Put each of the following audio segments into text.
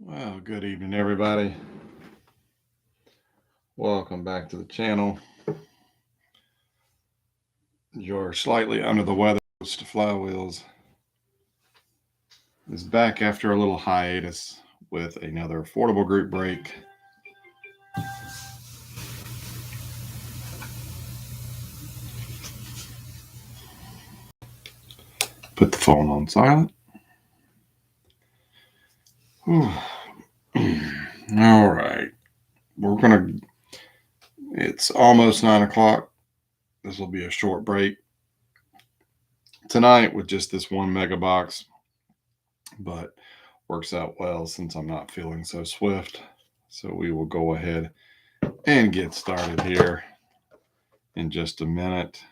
Well, good evening, everybody. Welcome back to the channel. You're slightly under the weather. To Flywheels is back after a little hiatus with another affordable group break. Put the phone on silent. All right. It's almost 9 o'clock. This will be a short break tonight with just this one mega box, but works out well since I'm not feeling so swift. So we will go ahead and get started here in just a minute.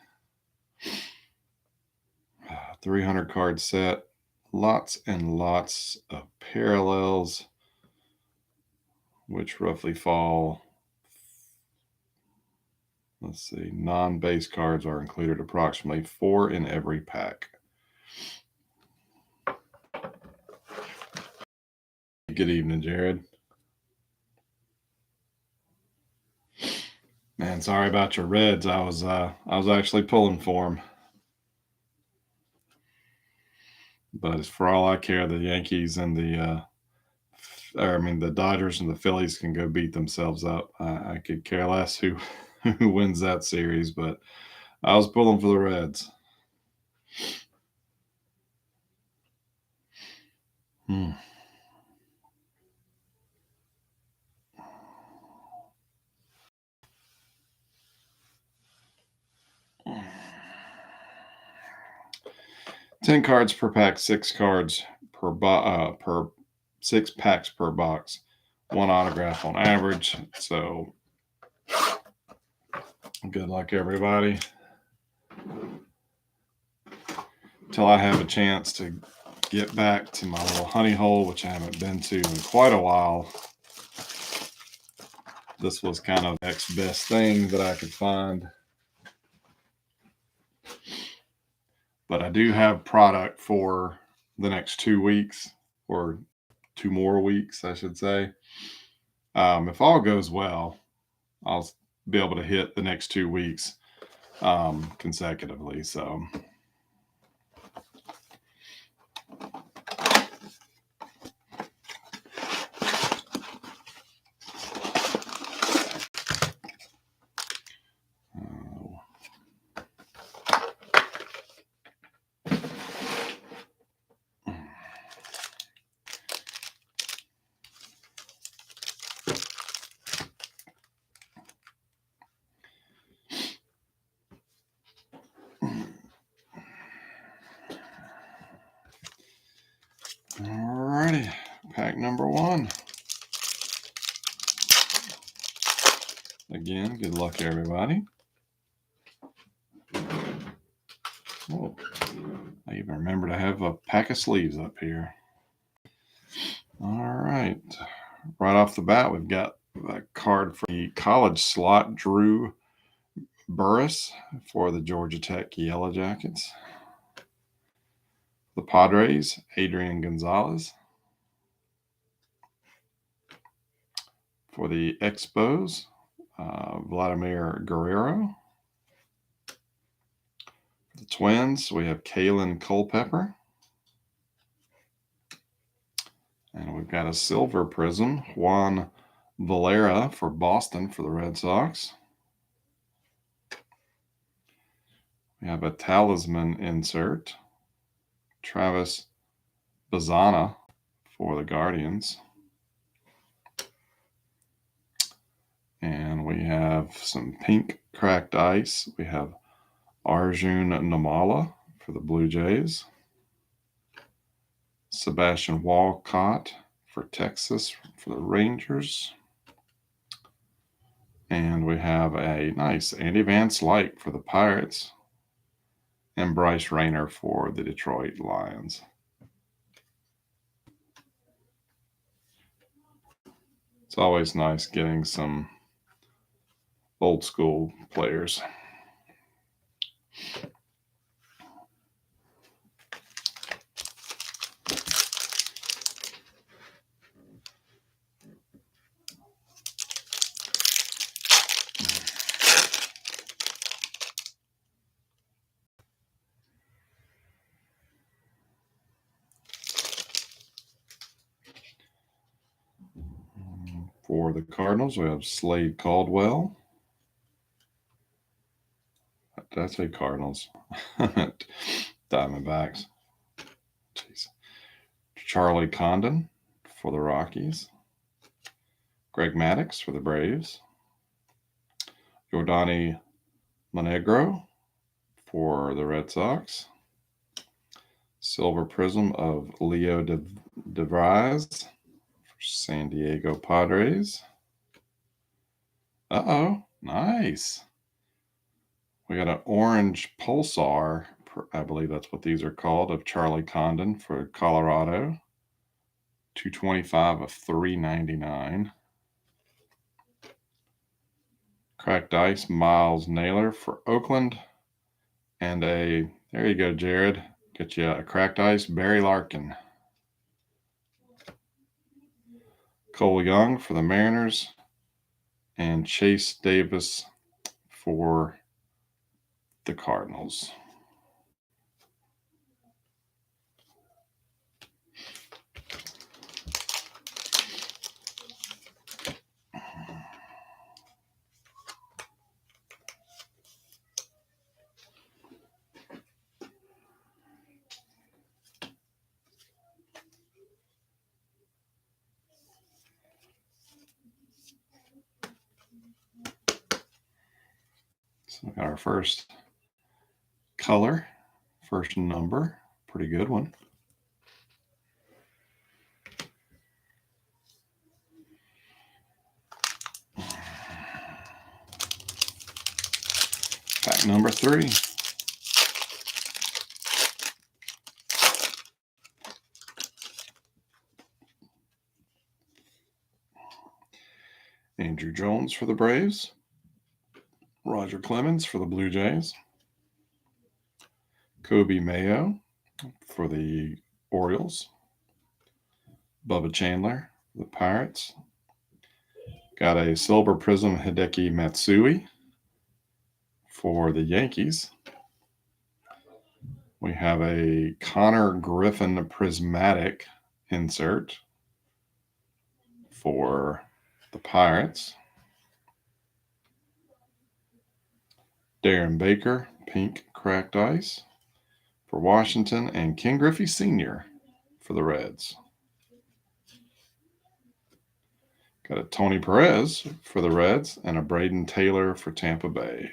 300 card set, lots and lots of parallels, which roughly fall, let's see, non-base cards are included approximately 4 in every pack. Good evening, Jared. Man, sorry about your Reds. I was actually pulling for them. But as for all I care, the Yankees and the Dodgers and the Phillies can go beat themselves up. I could care less who wins that series, but I was pulling for the Reds. 10 cards per pack, 6 cards per 6 packs per box, 1 autograph on average. So good luck, everybody. Till I have a chance to get back to my little honey hole, which I haven't been to in quite a while. This was kind of the next best thing that I could find. But I do have product for the next 2 weeks, or 2 more weeks, I should say. If all goes well, I'll be able to hit the next 2 weeks consecutively. So alrighty, pack number 1. Again, good luck, everybody. Oh, I even remember to have a pack of sleeves up here. All right. Right off the bat, we've got a card for the college slot, Drew Burris for the Georgia Tech Yellow Jackets. The Padres, Adrian Gonzalez. For the Expos, Vladimir Guerrero. For the Twins, we have Kalen Culpepper. And we've got a silver prism, Juan Valera for Boston for the Red Sox. We have a talisman insert, Travis Bazana for the Guardians. And we have some pink cracked ice. We have Arjun Namala for the Blue Jays. Sebastian Walcott for Texas for the Rangers. And we have a nice Andy Van Slyke for the Pirates. And Bryce Rayner for the Detroit Lions. It's always nice getting some old school players. For the Cardinals, we have Slade Caldwell. Did I say Cardinals? Diamondbacks. Jeez. Charlie Condon for the Rockies. Greg Maddux for the Braves. Yordany Monegro for the Red Sox. Silver Prizm of Leo DeVries for San Diego Padres. Uh-oh, nice. We got an orange Pulsar, I believe that's what these are called, of Charlie Condon for Colorado. 225 of 399. Cracked Ice, Miles Naylor for Oakland. And there you go, Jared. Get you a Cracked Ice, Barry Larkin. Cole Young for the Mariners. And Chase Davis for the Cardinals. So we got our first color, first number, pretty good one. Pack number 3. Andrew Jones for the Braves. Roger Clemens for the Blue Jays. Kobe Mayo for the Orioles. Bubba Chandler for the Pirates. Got a Silver Prizm Hideki Matsui for the Yankees. We have a Connor Griffin Prismatic insert for the Pirates. Darren Baker, pink Cracked Ice for Washington, and Ken Griffey Sr. for the Reds. Got a Tony Perez for the Reds and a Braden Taylor for Tampa Bay.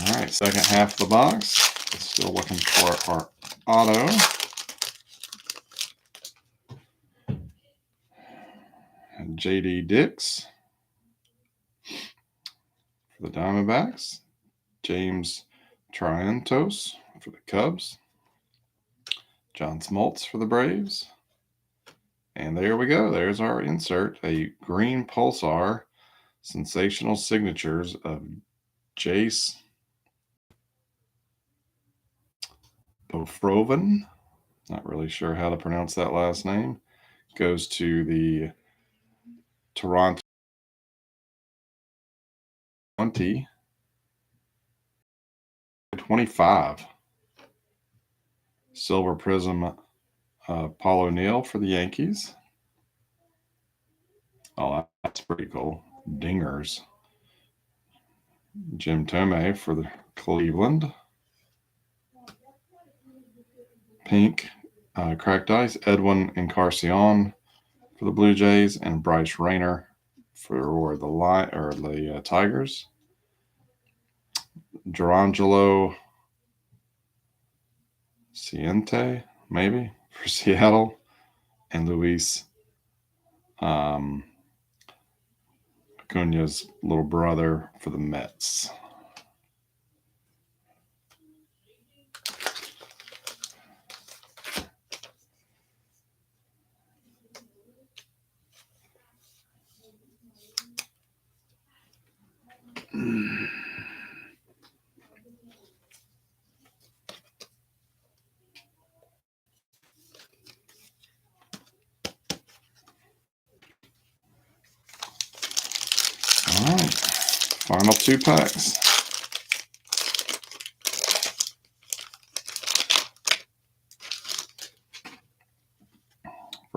All right, second half of the box. Still looking for our auto. And J.D. Dix for the Diamondbacks. James Triantos for the Cubs. John Smoltz for the Braves. And there we go. There's our insert. A green Pulsar sensational signatures of Jace Bofroven. Not really sure how to pronounce that last name. Goes to the Toronto 25. Silver Prizm Paul O'Neill for the Yankees. Oh, that's pretty cool. Dingers. Jim Thome for the Cleveland. Pink Cracked Ice, Edwin Encarnacion for the Blue Jays, and Bryce Rayner for the Tigers. Gerangelo Ciente, maybe, for Seattle, and Luis Acuna's little brother for the Mets. All right, final 2 packs.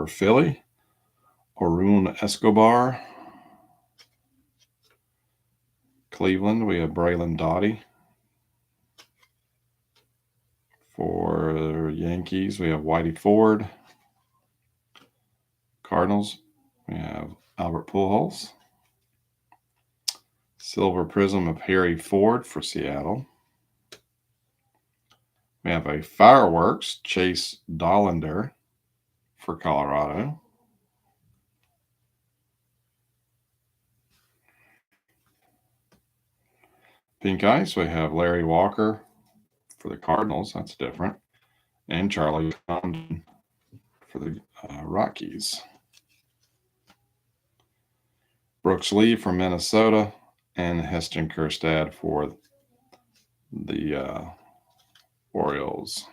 Philly, Arun Escobar. Cleveland, we have Braylon Doughty. For Yankees, we have Whitey Ford. Cardinals, we have Albert Pujols. Silver Prizm of Harry Ford for Seattle. We have a Fireworks, Chase Dollander for Colorado. Pink Ice, we have Larry Walker for the Cardinals. That's different. And Charlie Condon for the Rockies. Brooks Lee from Minnesota and Heston Kjerstad for the Orioles.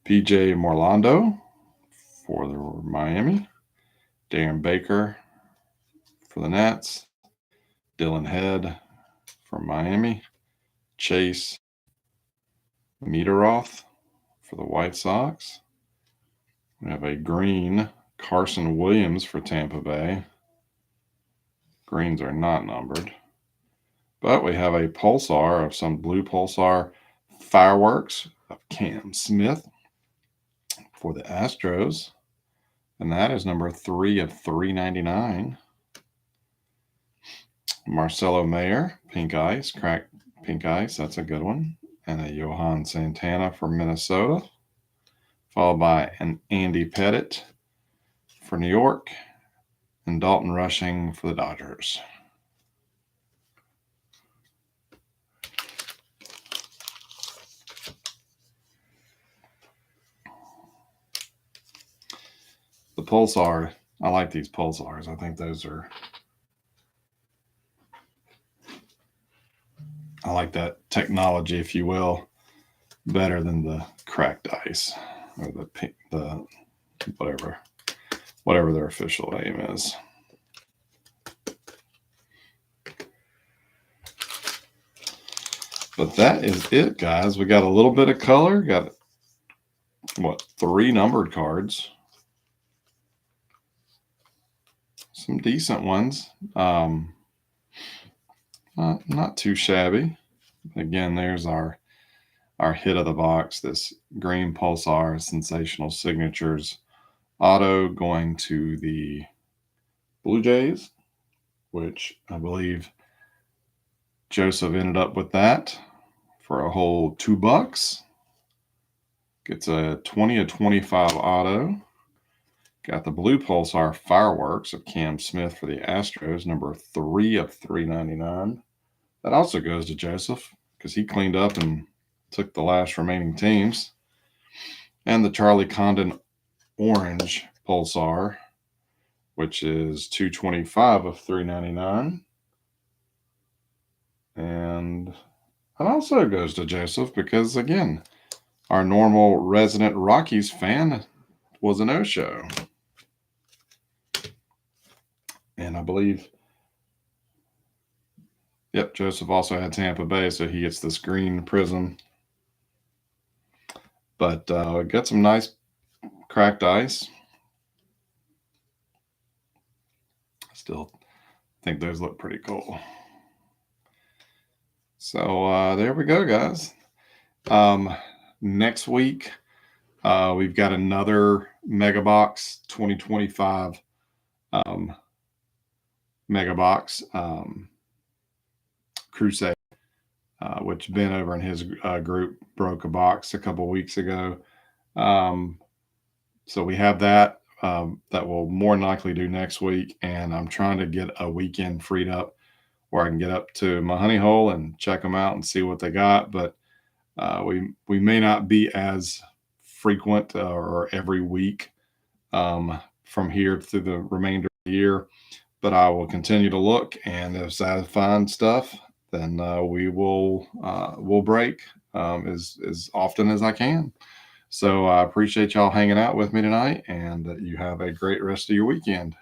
PJ Morlando for the Miami. Darren Baker for the Nats. Dylan Head from Miami. Chase Meteroth for the White Sox. We have a green Carson Williams for Tampa Bay. Greens are not numbered. But we have a Pulsar of some blue Pulsar Fireworks of Cam Smith for the Astros. And that is number 3 of 399. Marcelo Mayer, Pink Ice, cracked Pink Ice. That's a good one. And a Johan Santana for Minnesota. Followed by an Andy Pettit for New York. And Dalton Rushing for the Dodgers. The Pulsar, I like these Pulsars. I think those are, I like that technology, if you will, better than the cracked ice or the whatever their official name is. But that is it, guys. We got a little bit of color. Got, 3 numbered cards. Some decent ones. Not too shabby. Again, there's our hit of the box. This green Pulsar Sensational Signatures auto going to the Blue Jays, which I believe Joseph ended up with that for a whole $2. Gets a 20 of 25 auto. Got the blue Pulsar Fireworks of Cam Smith for the Astros, number 3 of 399. That also goes to Joseph because he cleaned up and took the last remaining teams. And the Charlie Condon Orange Pulsar, which is 225 of 399. And that also goes to Joseph because, again, our normal resident Rockies fan was a no-show. And I believe, yep, Joseph also had Tampa Bay, so he gets this green Prizm. But got some nice cracked ice. Still think those look pretty cool. So there we go, guys. Next week, we've got another Mega Box 2025 Mega Box Crusade, which Ben over in his group broke a box a couple weeks ago. So we have that. That we'll more than likely do next week. And I'm trying to get a weekend freed up where I can get up to my honey hole and check them out and see what they got. But we may not be as frequent or every week from here through the remainder of the year. But I will continue to look, and if I find stuff, then we'll break as often as I can. So I appreciate y'all hanging out with me tonight, and you have a great rest of your weekend.